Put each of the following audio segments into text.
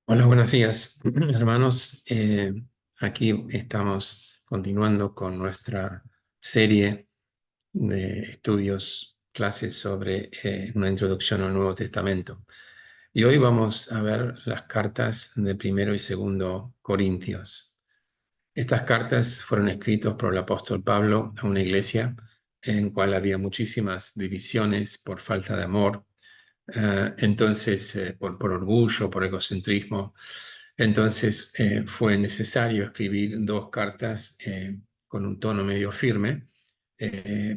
Hola, buenos días, hermanos. Aquí estamos continuando con nuestra serie de estudios, clases sobre una introducción al Nuevo Testamento. Y hoy vamos a ver las cartas de Primero y Segundo Corintios. Estas cartas fueron escritas por el apóstol Pablo a una iglesia en cual había muchísimas divisiones por falta de amor. Entonces, por orgullo, por egocentrismo. Entonces, fue necesario escribir dos cartas con un tono medio firme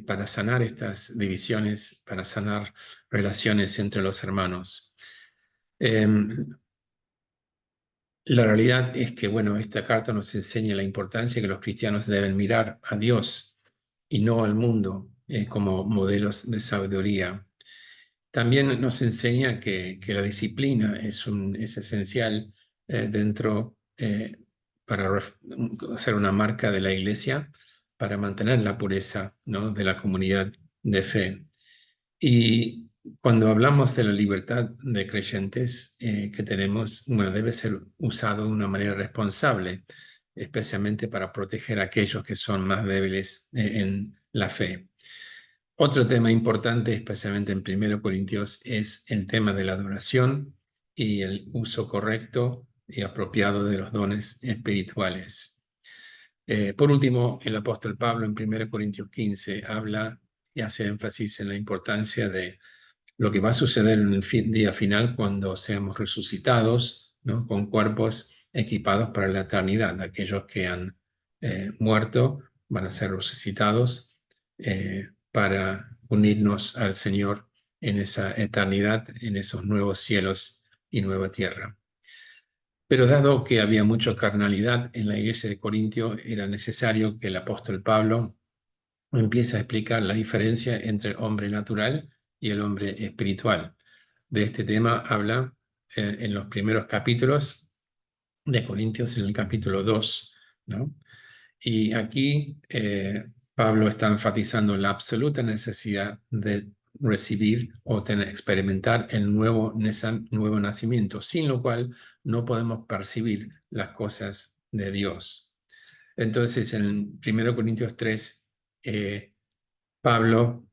para sanar estas divisiones, para sanar relaciones entre los hermanos. La realidad es que, bueno, esta carta nos enseña la importancia que los cristianos deben mirar a Dios y no al mundo como modelos de sabiduría. También nos enseña que la disciplina es esencial para hacer una marca de la iglesia, para mantener la pureza, ¿no?, de la comunidad de fe. Y cuando hablamos de la libertad de creyentes que tenemos, bueno, debe ser usado de una manera responsable, especialmente para proteger a aquellos que son más débiles en la fe. Otro tema importante, especialmente en 1 Corintios, es el tema de la adoración y el uso correcto y apropiado de los dones espirituales. Por último, el apóstol Pablo en 1 Corintios 15 habla y hace énfasis en la importancia de lo que va a suceder en el día final cuando seamos resucitados, ¿no?, con cuerpos equipados para la eternidad. Aquellos que han muerto van a ser resucitados para unirnos al Señor en esa eternidad, en esos nuevos cielos y nueva tierra. Pero dado que había mucha carnalidad en la iglesia de Corintio, era necesario que el apóstol Pablo empiece a explicar la diferencia entre el hombre natural y el hombre espiritual. De este tema habla en los primeros capítulos de Corintios, en el capítulo 2, ¿no? Y aquí Pablo está enfatizando la absoluta necesidad de recibir o experimentar el nuevo nacimiento, sin lo cual no podemos percibir las cosas de Dios. Entonces, en 1 Corintios 3, Pablo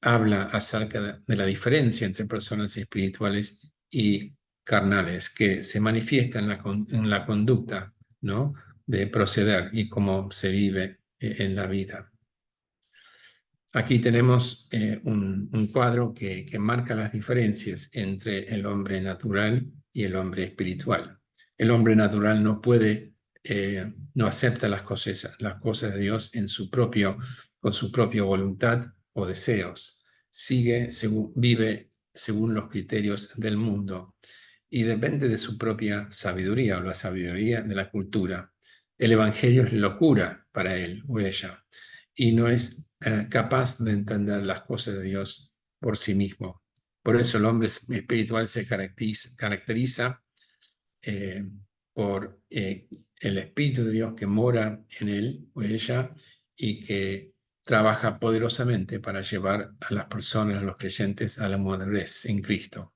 habla acerca de la diferencia entre personas espirituales y carnales, que se manifiesta en la conducta, ¿no?, de proceder y cómo se vive en la vida. Aquí tenemos un cuadro que marca las diferencias entre el hombre natural y el hombre espiritual. El hombre natural no acepta las cosas de Dios con su propia voluntad o deseos. Vive según los criterios del mundo y depende de su propia sabiduría o la sabiduría de la cultura. El evangelio es locura para él o ella y no es capaz de entender las cosas de Dios por sí mismo. Por eso el hombre espiritual se caracteriza por el Espíritu de Dios que mora en él o ella y que trabaja poderosamente para llevar a las personas, a los creyentes, a la madurez en Cristo.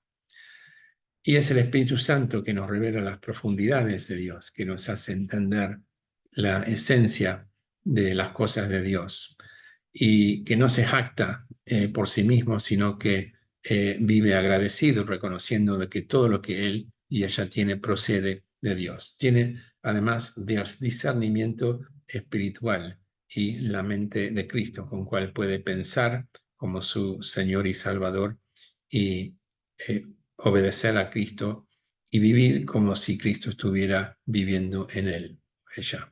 Y es el Espíritu Santo que nos revela las profundidades de Dios, que nos hace entender la esencia de las cosas de Dios y que no se jacta por sí mismo, sino que vive agradecido, reconociendo de que todo lo que él y ella tiene procede de Dios. Tiene además discernimiento espiritual y la mente de Cristo, con cual puede pensar como su Señor y Salvador y obedecer a Cristo y vivir como si Cristo estuviera viviendo en él, ella.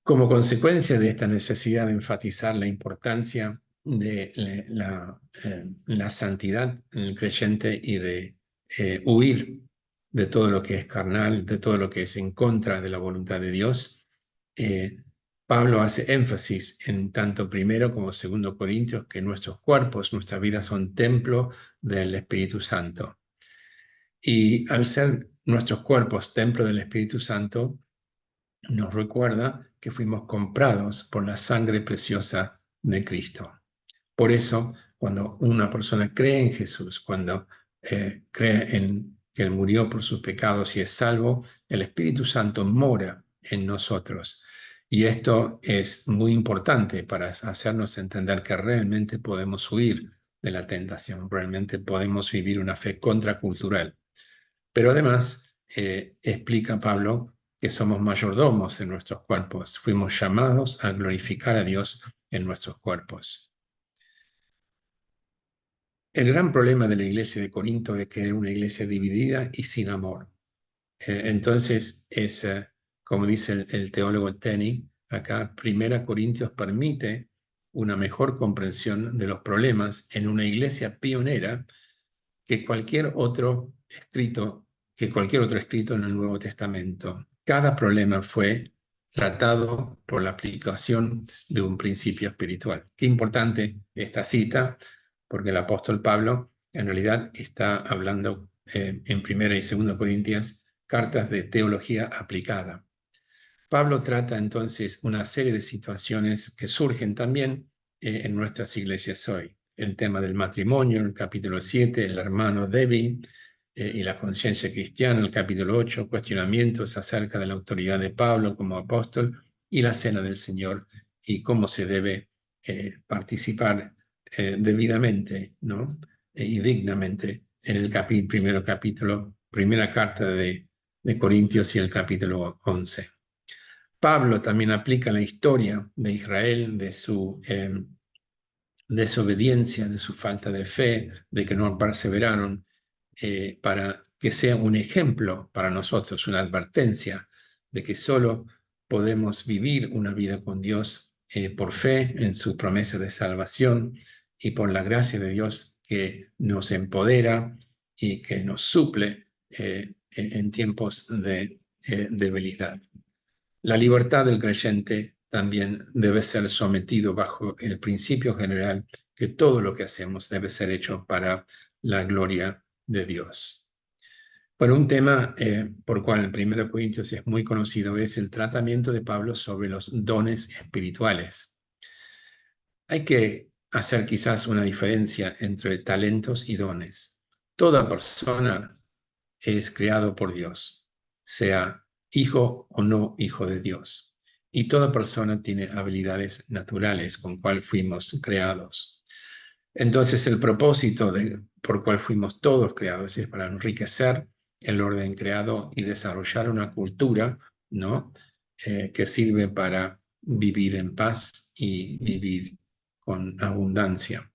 Como consecuencia de esta necesidad de enfatizar la importancia de la santidad en el creyente y de huir de todo lo que es carnal, de todo lo que es en contra de la voluntad de Dios, Pablo hace énfasis en tanto 1 como 2 Corintios que nuestros cuerpos, nuestras vidas son templo del Espíritu Santo. Y al ser nuestros cuerpos templo del Espíritu Santo, nos recuerda que fuimos comprados por la sangre preciosa de Cristo. Por eso, cuando una persona cree en Jesús, cuando cree en que Él murió por sus pecados y es salvo, el Espíritu Santo mora en nosotros. Y esto es muy importante para hacernos entender que realmente podemos huir de la tentación, realmente podemos vivir una fe contracultural. Pero además, explica Pablo que somos mayordomos en nuestros cuerpos, fuimos llamados a glorificar a Dios en nuestros cuerpos. El gran problema de la iglesia de Corinto es que era una iglesia dividida y sin amor. Entonces, como dice el teólogo Tenney, acá 1 Corintios permite una mejor comprensión de los problemas en una iglesia pionera que cualquier otro escrito en el Nuevo Testamento. Cada problema fue tratado por la aplicación de un principio espiritual. Qué importante esta cita, porque el apóstol Pablo en realidad está hablando en 1 y 2 Corintios, cartas de teología aplicada. Pablo trata entonces una serie de situaciones que surgen también en nuestras iglesias hoy. El tema del matrimonio, en el capítulo 7, el hermano débil y la conciencia cristiana, en el capítulo 8, cuestionamientos acerca de la autoridad de Pablo como apóstol y la cena del Señor y cómo se debe participar debidamente, ¿no? Y dignamente en el primera carta de Corintios y el capítulo 11. Pablo también aplica la historia de Israel, de su desobediencia, de su falta de fe, de que no perseveraron, para que sea un ejemplo para nosotros, una advertencia de que solo podemos vivir una vida con Dios por fe en su promesa de salvación y por la gracia de Dios que nos empodera y que nos suple en tiempos de debilidad. La libertad del creyente también debe ser sometido bajo el principio general que todo lo que hacemos debe ser hecho para la gloria de Dios. Bueno, un tema por cual el 1 Corintios es muy conocido es el tratamiento de Pablo sobre los dones espirituales. Hay que hacer quizás una diferencia entre talentos y dones. Toda persona es creado por Dios, sea hijo o no hijo de Dios. Y toda persona tiene habilidades naturales con cual fuimos creados. Entonces el propósito por cual fuimos todos creados es para enriquecer el orden creado y desarrollar una cultura, ¿no? Que sirve para vivir en paz y vivir con abundancia.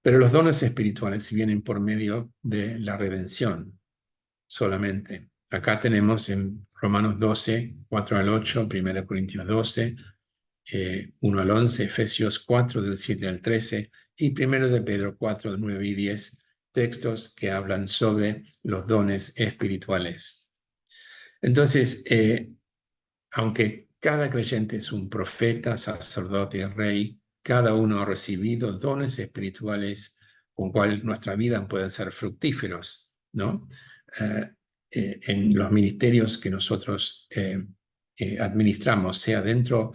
Pero los dones espirituales vienen por medio de la redención solamente. Acá tenemos en Romanos 12, 4 al 8, 1 Corintios 12, 1 al 11, Efesios 4, del 7 al 13, y 1 de Pedro 4, 9 y 10, textos que hablan sobre los dones espirituales. Entonces, aunque cada creyente es un profeta, sacerdote y rey, cada uno ha recibido dones espirituales con cual nuestra vida pueden ser fructíferos, ¿no? En los ministerios que nosotros administramos, sea dentro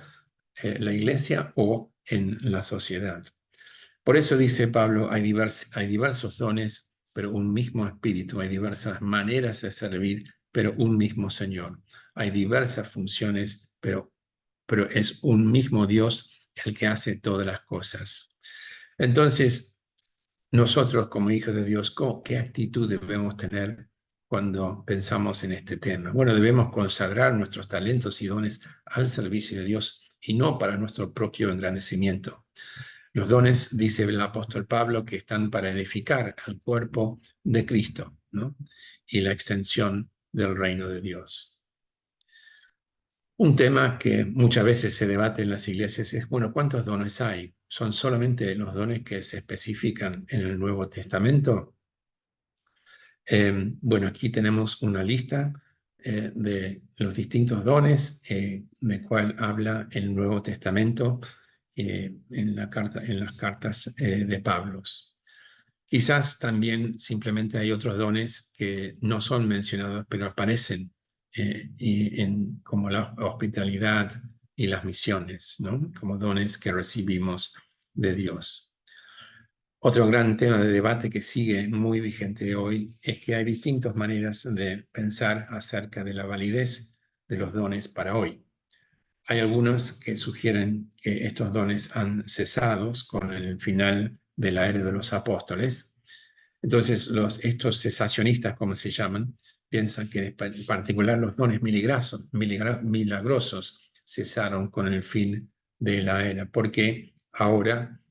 de la iglesia o en la sociedad. Por eso dice Pablo, hay diversos dones, pero un mismo espíritu, hay diversas maneras de servir, pero un mismo Señor. Hay diversas funciones, pero es un mismo Dios el que hace todas las cosas. Entonces, nosotros como hijos de Dios, ¿qué actitud debemos tener cuando pensamos en este tema? Bueno, debemos consagrar nuestros talentos y dones al servicio de Dios y no para nuestro propio engrandecimiento. Los dones, dice el apóstol Pablo, que están para edificar al cuerpo de Cristo, ¿no? Y la extensión del reino de Dios. Un tema que muchas veces se debate en las iglesias es, bueno, ¿cuántos dones hay? ¿Son solamente los dones que se especifican en el Nuevo Testamento? Bueno, aquí tenemos una lista de los distintos dones de cual habla el Nuevo Testamento en las cartas de Pablo. Quizás también simplemente hay otros dones que no son mencionados, pero aparecen como la hospitalidad y las misiones, ¿no? Como dones que recibimos de Dios. Otro gran tema de debate que sigue muy vigente hoy es que hay distintas maneras de pensar acerca de la validez de los dones para hoy. Hay algunos que sugieren que estos dones han cesado con el final de la era de los apóstoles. Entonces, estos cesacionistas, como se llaman, piensan que en particular los dones milagrosos cesaron con el fin de la era, porque ahora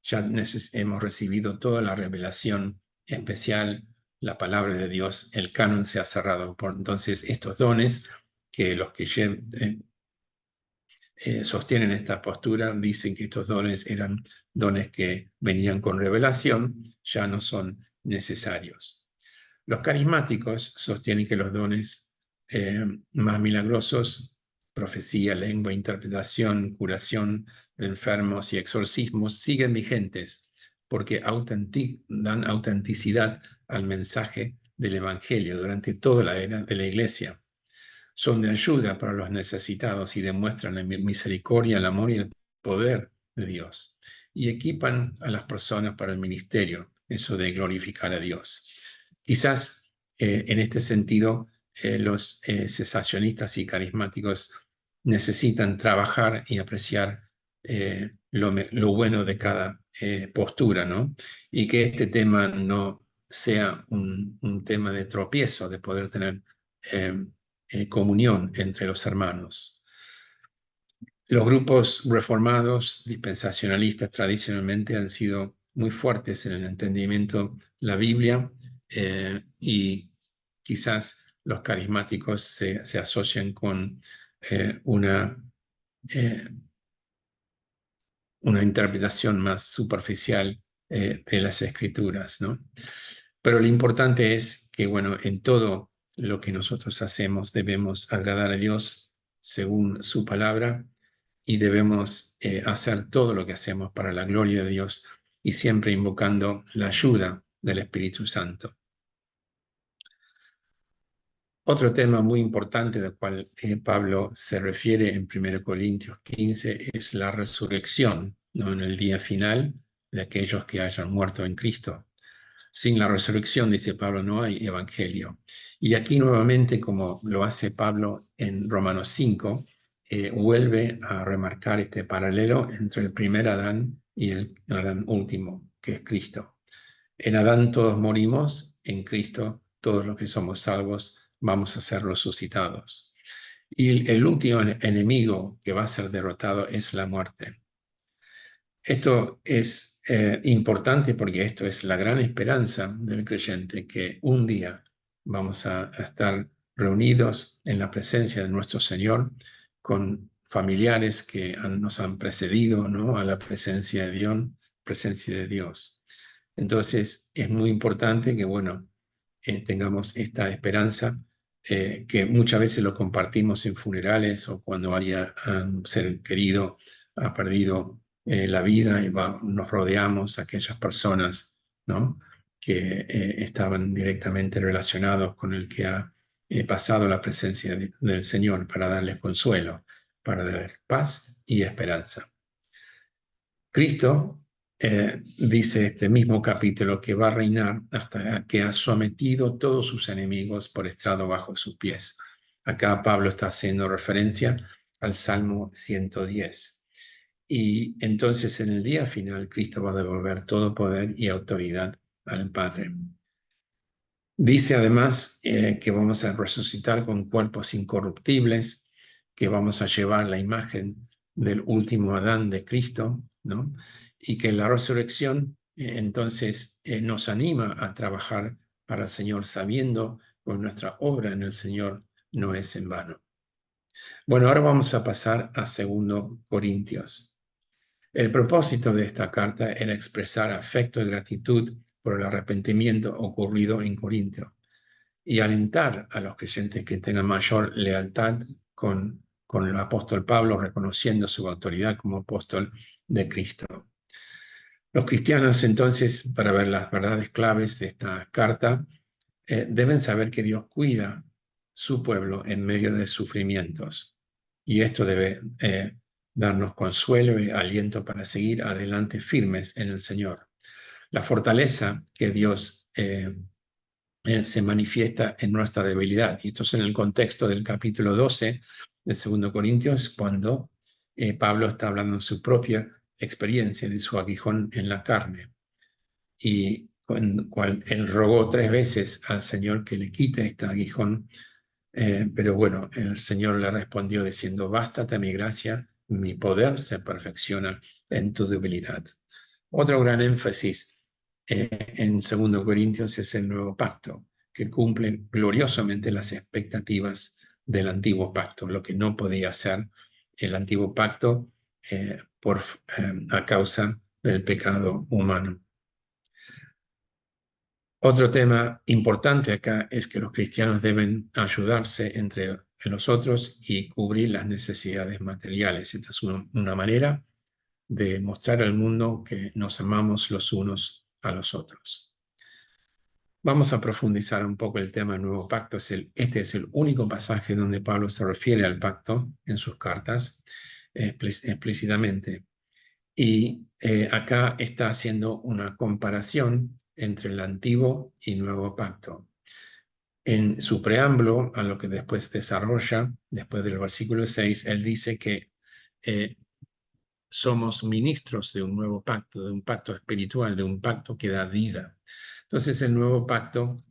ya hemos recibido toda la revelación especial, la palabra de Dios, el canon se ha cerrado. Entonces, estos dones que los que sostienen esta postura dicen que estos dones eran dones que venían con revelación, ya no son necesarios. Los carismáticos sostienen que los dones más milagrosos, profecía, lengua, interpretación, curación de enfermos y exorcismos, siguen vigentes porque dan autenticidad al mensaje del Evangelio durante toda la era de la Iglesia. Son de ayuda para los necesitados y demuestran la misericordia, el amor y el poder de Dios. Y equipan a las personas para el ministerio, eso de glorificar a Dios. Quizás en este sentido los cesacionistas y carismáticos necesitan trabajar y apreciar lo bueno de cada postura, ¿no? Y que este tema no sea un tema de tropiezo, de poder tener comunión entre los hermanos. Los grupos reformados, dispensacionalistas, tradicionalmente han sido muy fuertes en el entendimiento de la Biblia y quizás los carismáticos se asocian con una interpretación más superficial de las Escrituras, ¿no? Pero lo importante es que, bueno, en todo lo que nosotros hacemos debemos agradar a Dios según su palabra y debemos hacer todo lo que hacemos para la gloria de Dios y siempre invocando la ayuda del Espíritu Santo. Otro tema muy importante del cual Pablo se refiere en 1 Corintios 15 es la resurrección, ¿no? En el día final de aquellos que hayan muerto en Cristo. Sin la resurrección, dice Pablo, no hay evangelio. Y aquí nuevamente, como lo hace Pablo en Romanos 5, vuelve a remarcar este paralelo entre el primer Adán y el Adán último, que es Cristo. En Adán todos morimos, en Cristo todos los que somos salvos vamos a ser resucitados. Y el último enemigo que va a ser derrotado es la muerte. Esto es importante porque esto es la gran esperanza del creyente, que un día vamos a estar reunidos en la presencia de nuestro Señor con familiares que nos han precedido, ¿no?, a la presencia de Dios. Entonces es muy importante que, bueno, tengamos esta esperanza que muchas veces lo compartimos en funerales o cuando un ser querido ha perdido la vida y nos rodeamos a aquellas personas, ¿no?, que estaban directamente relacionados con el que ha pasado la presencia del Señor para darles consuelo, para dar paz y esperanza. Cristo dice este mismo capítulo que va a reinar hasta que ha sometido todos sus enemigos por estrado bajo sus pies. Acá Pablo está haciendo referencia al Salmo 110. Y entonces en el día final Cristo va a devolver todo poder y autoridad al Padre. Dice además que vamos a resucitar con cuerpos incorruptibles, que vamos a llevar la imagen del último Adán de Cristo, ¿no? Y que la resurrección entonces nos anima a trabajar para el Señor, sabiendo que nuestra obra en el Señor no es en vano. Bueno, ahora vamos a pasar a 2 Corintios. El propósito de esta carta era expresar afecto y gratitud por el arrepentimiento ocurrido en Corintio y alentar a los creyentes que tengan mayor lealtad con el apóstol Pablo, reconociendo su autoridad como apóstol de Cristo. Los cristianos, entonces, para ver las verdades claves de esta carta, deben saber que Dios cuida su pueblo en medio de sufrimientos. Y esto debe darnos consuelo y aliento para seguir adelante firmes en el Señor. La fortaleza que Dios se manifiesta en nuestra debilidad. Y esto es en el contexto del capítulo 12 de 2 Corintios, cuando Pablo está hablando de su propia experiencia, de su aguijón en la carne. Y cual él rogó 3 veces al Señor que le quite este aguijón, pero bueno, el Señor le respondió diciendo: bástate mi gracia, mi poder se perfecciona en tu debilidad. Otro gran énfasis en 2 Corintios es el nuevo pacto, que cumple gloriosamente las expectativas del antiguo pacto, lo que no podía hacer el antiguo pacto a causa del pecado humano. Otro tema importante acá es que los cristianos deben ayudarse entre los otros y cubrir las necesidades materiales. Esta es una manera de mostrar al mundo que nos amamos los unos a los otros. Vamos a profundizar un poco el tema del nuevo pacto. Este es el único pasaje donde Pablo se refiere al pacto en sus cartas explícitamente. Y acá está haciendo una comparación entre el antiguo y nuevo pacto. En su preámbulo, a lo que después desarrolla, después del versículo 6, él dice que somos ministros de un nuevo pacto, de un pacto espiritual, de un pacto que da vida. Entonces, el nuevo pacto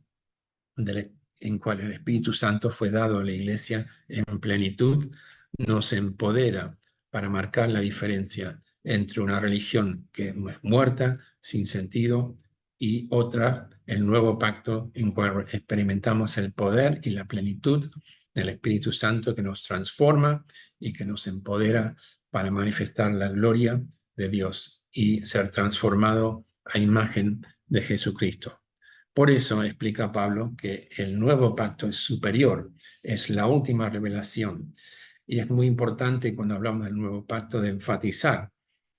en cual el Espíritu Santo fue dado a la iglesia en plenitud, nos empodera para marcar la diferencia entre una religión que es muerta, sin sentido, y otra, el nuevo pacto, en cual experimentamos el poder y la plenitud del Espíritu Santo que nos transforma y que nos empodera para manifestar la gloria de Dios y ser transformado a imagen de Jesucristo. Por eso explica Pablo que el nuevo pacto es superior, es la última revelación. Y es muy importante cuando hablamos del nuevo pacto de enfatizar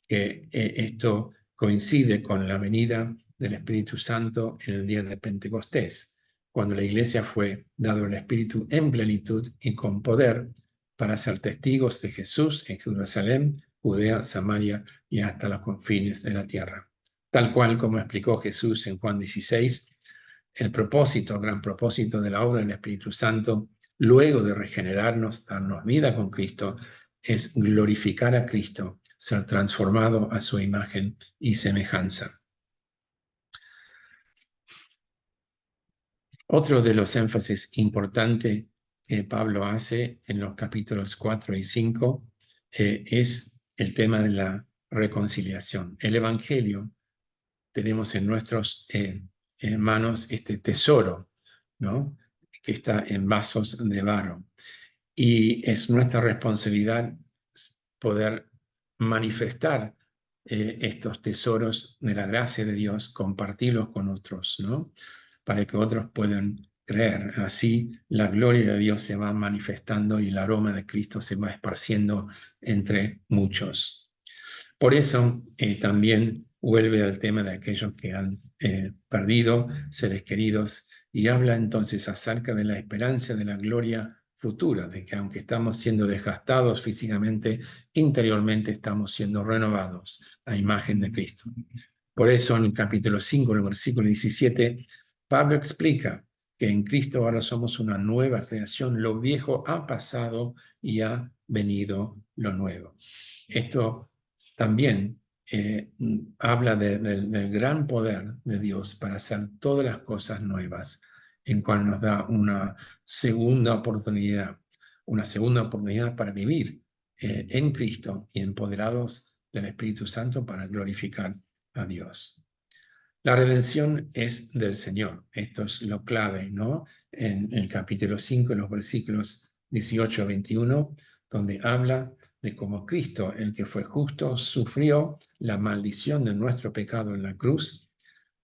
que esto coincide con la venida del Espíritu Santo en el día de Pentecostés, cuando la iglesia fue dado el Espíritu en plenitud y con poder para ser testigos de Jesús en Jerusalén, Judea, Samaria y hasta los confines de la tierra. Tal cual como explicó Jesús en Juan 16, el gran propósito de la obra del Espíritu Santo, luego de regenerarnos, darnos vida con Cristo, es glorificar a Cristo, ser transformado a su imagen y semejanza. Otro de los énfasis importantes que Pablo hace en los capítulos 4 y 5 es el tema de la reconciliación. El Evangelio, tenemos en nuestras manos este tesoro, ¿no?, que está en vasos de barro. Y es nuestra responsabilidad poder manifestar estos tesoros de la gracia de Dios, compartirlos con otros, ¿no?, para que otros puedan creer. Así la gloria de Dios se va manifestando y el aroma de Cristo se va esparciendo entre muchos. Por eso también vuelve al tema de aquellos que han perdido seres queridos y habla entonces acerca de la esperanza de la gloria futura, de que aunque estamos siendo desgastados físicamente, interiormente estamos siendo renovados a imagen de Cristo. Por eso en el capítulo 5, en el versículo 17, Pablo explica que en Cristo ahora somos una nueva creación, lo viejo ha pasado y ha venido lo nuevo. Esto también habla del gran poder de Dios para hacer todas las cosas nuevas, en cual nos da una segunda oportunidad para vivir en Cristo y empoderados del Espíritu Santo para glorificar a Dios. La redención es del Señor. Esto es lo clave, ¿no? En el capítulo 5, en los versículos 18 a 21, donde habla de cómo Cristo, el que fue justo, sufrió la maldición de nuestro pecado en la cruz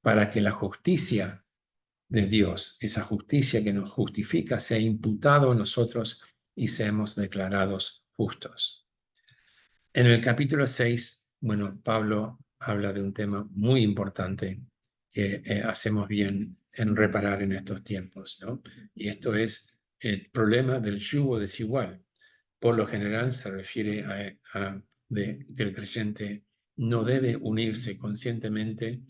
para que la justicia de Dios, esa justicia que nos justifica, sea imputado a nosotros y seamos declarados justos. En el capítulo 6, bueno, Pablo habla de un tema muy importante que hacemos bien en reparar en estos tiempos, ¿no? Y esto es el problema del yugo desigual. Por lo general se refiere que el creyente no debe unirse conscientemente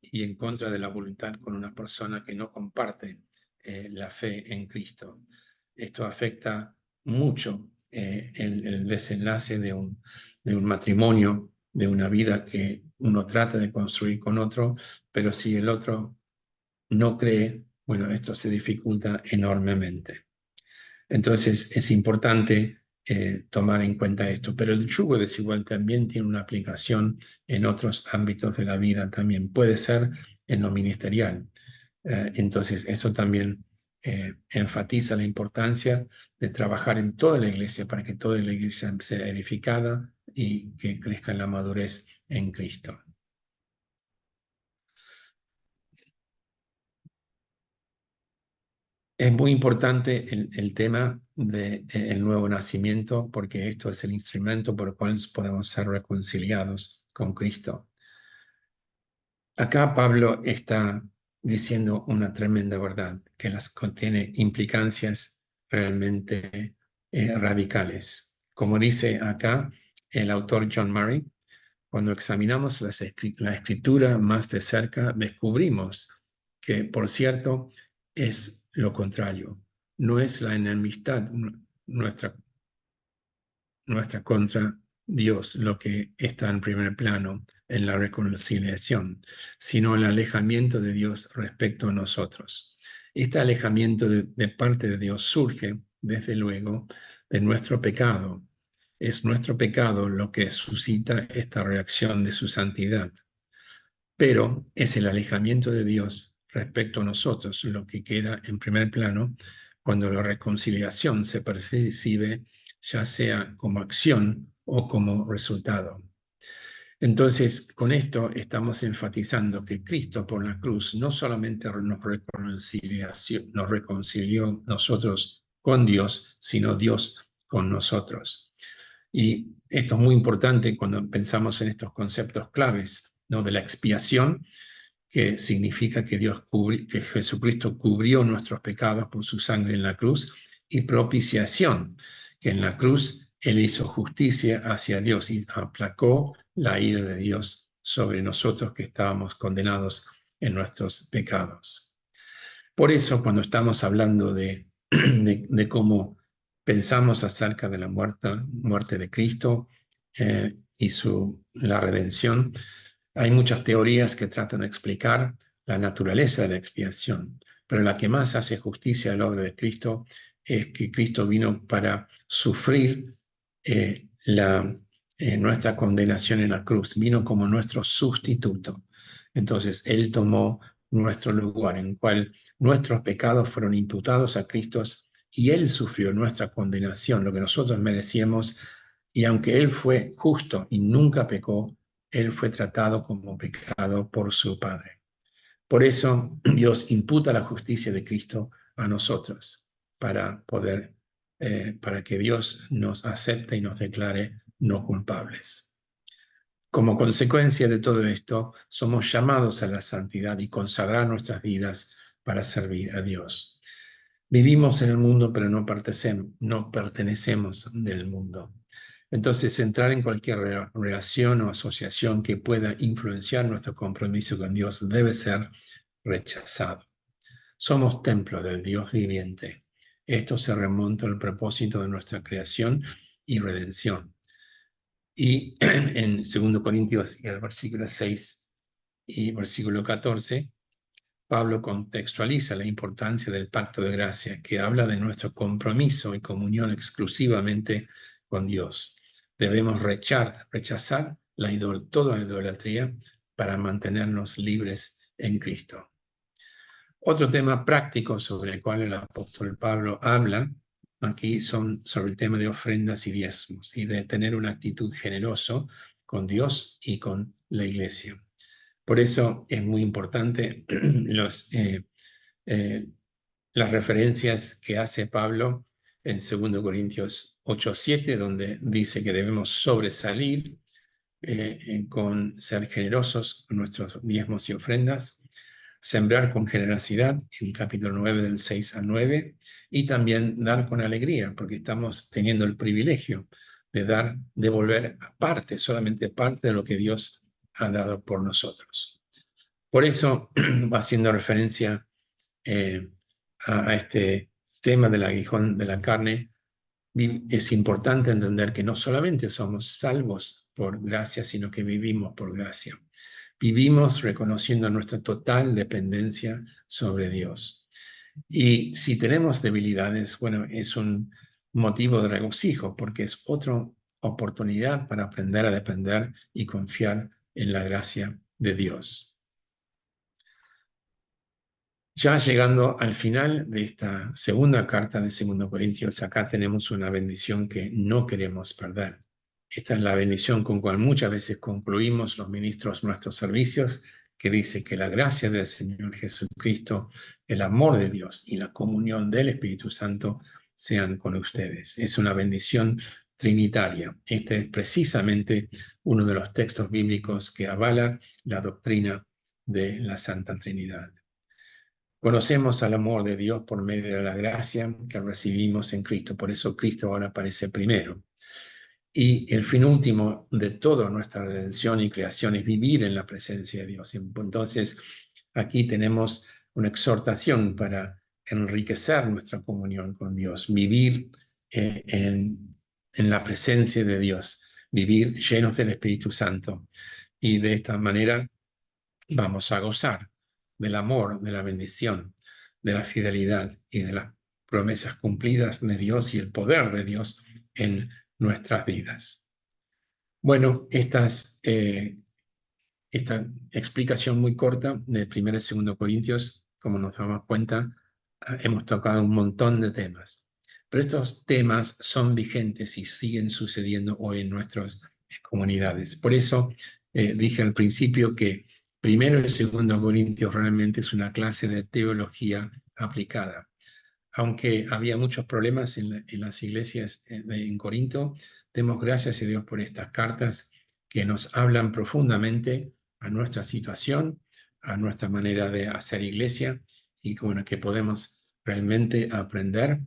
y en contra de la voluntad con una persona que no comparte la fe en Cristo. Esto afecta mucho el desenlace de un matrimonio, de una vida que uno trata de construir con otro, pero si el otro no cree, bueno, esto se dificulta enormemente. Entonces es importante tomar en cuenta esto, pero el yugo desigual también tiene una aplicación en otros ámbitos de la vida también. Puede ser en lo ministerial. Entonces eso también enfatiza la importancia de trabajar en toda la iglesia para que toda la iglesia sea edificada y que crezca en la madurez en Cristo. Es muy importante el tema del nuevo nacimiento, porque esto es el instrumento por el cual podemos ser reconciliados con Cristo. Acá Pablo está diciendo una tremenda verdad que las contiene implicancias realmente radicales. Como dice acá el autor John Murray, cuando examinamos la escritura más de cerca, descubrimos que, por cierto, es lo contrario. No es la enemistad nuestra contra Dios lo que está en primer plano en la reconciliación, sino el alejamiento de Dios respecto a nosotros. Este alejamiento de parte de Dios surge, desde luego, de nuestro pecado. Es nuestro pecado lo que suscita esta reacción de su santidad. Pero es el alejamiento de Dios respecto a nosotros lo que queda en primer plano cuando la reconciliación se percibe ya sea como acción o como resultado. Entonces, con esto estamos enfatizando que Cristo por la cruz no solamente nos reconcilió nosotros con Dios, sino Dios con nosotros. Y esto es muy importante cuando pensamos en estos conceptos claves, ¿no? De la expiación, que significa que que Jesucristo cubrió nuestros pecados por su sangre en la cruz, y propiciación, que en la cruz Él hizo justicia hacia Dios y aplacó la ira de Dios sobre nosotros que estábamos condenados en nuestros pecados. Por eso, cuando estamos hablando de cómo pensamos acerca de la muerte de Cristo y la redención, hay muchas teorías que tratan de explicar la naturaleza de la expiación, pero la que más hace justicia a la obra de Cristo es que Cristo vino para sufrir nuestra condenación en la cruz, vino como nuestro sustituto. Entonces, Él tomó nuestro lugar, en el cual nuestros pecados fueron imputados a Cristo y Él sufrió nuestra condenación, lo que nosotros merecíamos, y aunque Él fue justo y nunca pecó, Él fue tratado como pecado por su Padre. Por eso Dios imputa la justicia de Cristo a nosotros, para que Dios nos acepte y nos declare no culpables. Como consecuencia de todo esto, somos llamados a la santidad y consagrar nuestras vidas para servir a Dios. Vivimos en el mundo, pero no pertenecemos del mundo. Entonces, entrar en cualquier relación o asociación que pueda influenciar nuestro compromiso con Dios debe ser rechazado. Somos templo del Dios viviente. Esto se remonta al propósito de nuestra creación y redención. Y en 2 Corintios, el versículo 6 y versículo 14, Pablo contextualiza la importancia del pacto de gracia, que habla de nuestro compromiso y comunión exclusivamente con Dios. Debemos rechazar toda la idolatría para mantenernos libres en Cristo. Otro tema práctico sobre el cual el apóstol Pablo habla aquí son sobre el tema de ofrendas y diezmos y de tener una actitud generosa con Dios y con la iglesia. Por eso es muy importante las referencias que hace Pablo en 2 Corintios 8:7, donde dice que debemos sobresalir con ser generosos con nuestros diezmos y ofrendas, sembrar con generosidad, en el capítulo 9 del 6 al 9, y también dar con alegría, porque estamos teniendo el privilegio de devolver solamente parte de lo que Dios ha dado por nosotros. Por eso, haciendo referencia a este tema del aguijón de la carne, es importante entender que no solamente somos salvos por gracia, sino que vivimos por gracia. Vivimos reconociendo nuestra total dependencia sobre Dios. Y si tenemos debilidades, bueno, es un motivo de regocijo porque es otra oportunidad para aprender a depender y confiar en la gracia de Dios. Ya llegando al final de esta segunda carta de 2 Corintios, acá tenemos una bendición que no queremos perder. Esta es la bendición con cual muchas veces concluimos los ministros nuestros servicios, que dice que la gracia del Señor Jesucristo, el amor de Dios y la comunión del Espíritu Santo sean con ustedes. Es una bendición trinitaria. Este es precisamente uno de los textos bíblicos que avala la doctrina de la Santa Trinidad. Conocemos al amor de Dios por medio de la gracia que recibimos en Cristo. Por eso Cristo ahora aparece primero. Y el fin último de toda nuestra redención y creación es vivir en la presencia de Dios. Entonces, aquí tenemos una exhortación para enriquecer nuestra comunión con Dios, vivir en la presencia de Dios, vivir llenos del Espíritu Santo. Y de esta manera vamos a gozar del amor, de la bendición, de la fidelidad y de las promesas cumplidas de Dios y el poder de Dios en nuestras vidas. Bueno, esta explicación muy corta de 1 y 2 Corintios, como nos damos cuenta, hemos tocado un montón de temas. Pero estos temas son vigentes y siguen sucediendo hoy en nuestras comunidades. Por eso dije al principio que 1 y 2 Corintios realmente es una clase de teología aplicada. Aunque había muchos problemas en las iglesias en Corinto, demos gracias a Dios por estas cartas que nos hablan profundamente a nuestra situación, a nuestra manera de hacer iglesia y bueno, que podemos realmente aprender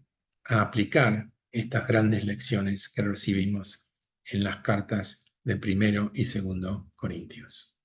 a aplicar estas grandes lecciones que recibimos en las cartas de 1 y 2 Corintios.